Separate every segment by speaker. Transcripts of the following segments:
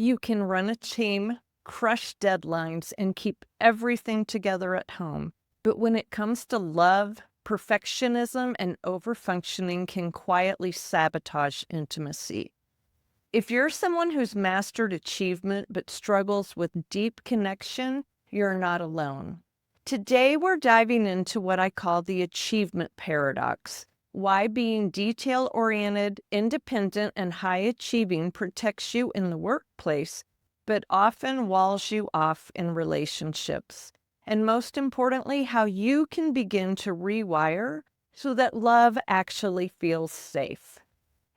Speaker 1: You can run a team, crush deadlines, and keep everything together at home. But when it comes to love, perfectionism and overfunctioning can quietly sabotage intimacy. If you're someone who's mastered achievement but struggles with deep connection, you're not alone. Today, we're diving into what I call the achievement paradox: why being detail oriented, independent, and high achieving protects you in the workplace, but often walls you off in relationships. And most importantly, how you can begin to rewire so that love actually feels safe.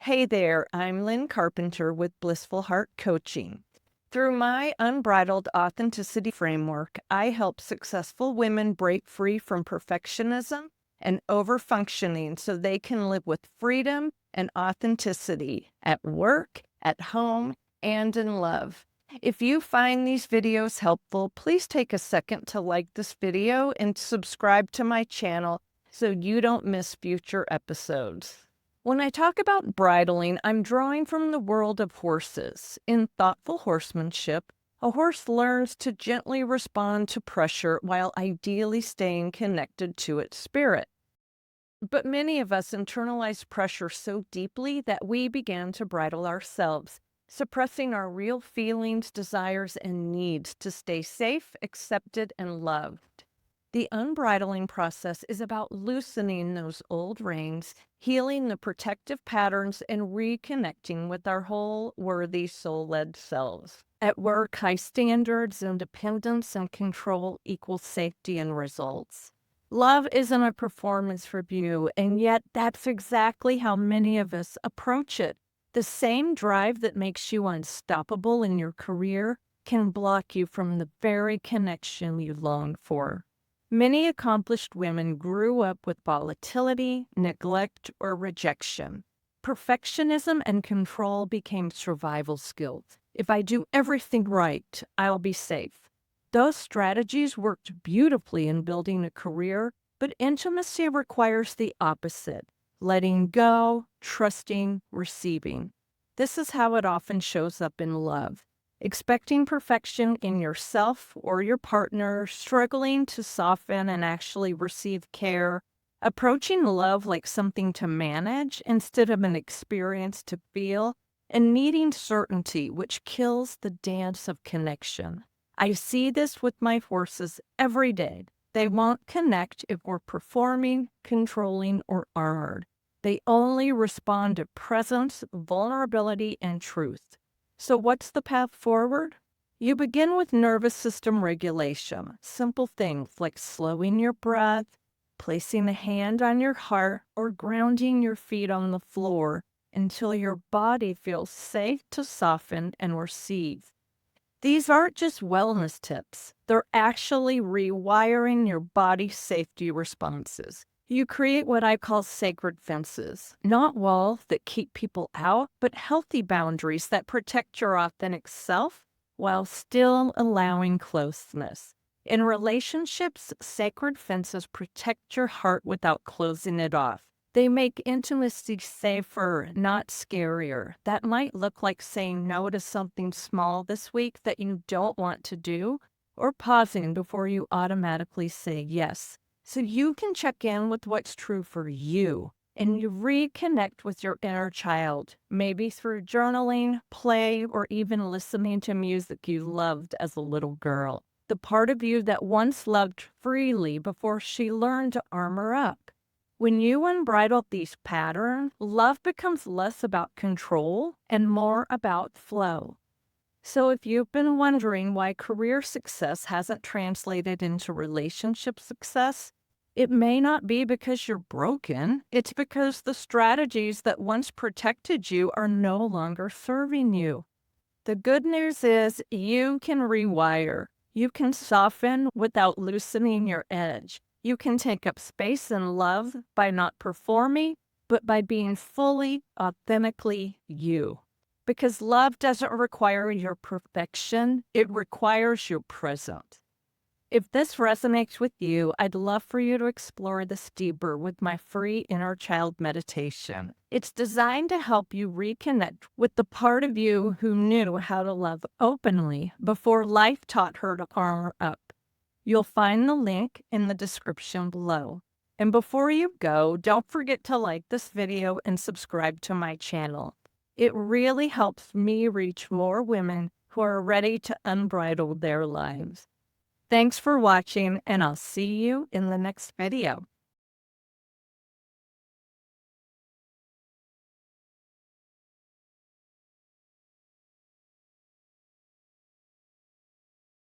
Speaker 1: Hey there, I'm Lynn Carpenter with Blissful Heart Coaching. Through my Unbridled Authenticity Framework, I help successful women break free from perfectionism and overfunctioning so they can live with freedom and authenticity at work, at home, and in love. If you find these videos helpful, please take a second to like this video and subscribe to my channel so you don't miss future episodes. When I talk about bridling, I'm drawing from the world of horses. In thoughtful horsemanship, a horse learns to gently respond to pressure while ideally staying connected to its spirit. But many of us internalize pressure so deeply that we began to bridle ourselves, suppressing our real feelings, desires, and needs to stay safe, accepted, and loved. The unbridling process is about loosening those old reins, healing the protective patterns, and reconnecting with our whole, worthy, soul-led selves. At work, high standards, independence, and control equal safety and results. Love isn't a performance review, and yet that's exactly how many of us approach it. The same drive that makes you unstoppable in your career can block you from the very connection you long for. Many accomplished women grew up with volatility, neglect, or rejection. Perfectionism and control became survival skills. If I do everything right, I'll be safe. Those strategies worked beautifully in building a career, but intimacy requires the opposite: letting go, trusting, receiving. This is how it often shows up in love. Expecting perfection in yourself or your partner, struggling to soften and actually receive care, approaching love like something to manage instead of an experience to feel, and needing certainty, which kills the dance of connection. I see this with my horses every day. They won't connect if we're performing, controlling, or armored. They only respond to presence, vulnerability, and truth. So what's the path forward? You begin with nervous system regulation. Simple things like slowing your breath, placing a hand on your heart, or grounding your feet on the floor until your body feels safe to soften and receive. These aren't just wellness tips. They're actually rewiring your body's safety responses. You create what I call sacred fences, not walls that keep people out, but healthy boundaries that protect your authentic self while still allowing closeness. In relationships, sacred fences protect your heart without closing it off. They make intimacy safer, not scarier. That might look like saying no to something small this week that you don't want to do, or pausing before you automatically say yes, so you can check in with what's true for you and you reconnect with your inner child, maybe through journaling, play, or even listening to music you loved as a little girl. The part of you that once loved freely before she learned to armor up. When you unbridle these patterns, love becomes less about control and more about flow. So if you've been wondering why career success hasn't translated into relationship success, it may not be because you're broken. It's because the strategies that once protected you are no longer serving you. The good news is you can rewire. You can soften without loosening your edge. You can take up space in love by not performing, but by being fully, authentically you. Because love doesn't require your perfection, it requires your presence. If this resonates with you, I'd love for you to explore this deeper with my free inner child meditation. It's designed to help you reconnect with the part of you who knew how to love openly before life taught her to armor up. You'll find the link in the description below. And before you go, don't forget to like this video and subscribe to my channel. It really helps me reach more women who are ready to unbridle their lives. Thanks for watching, and I'll see you in the next video.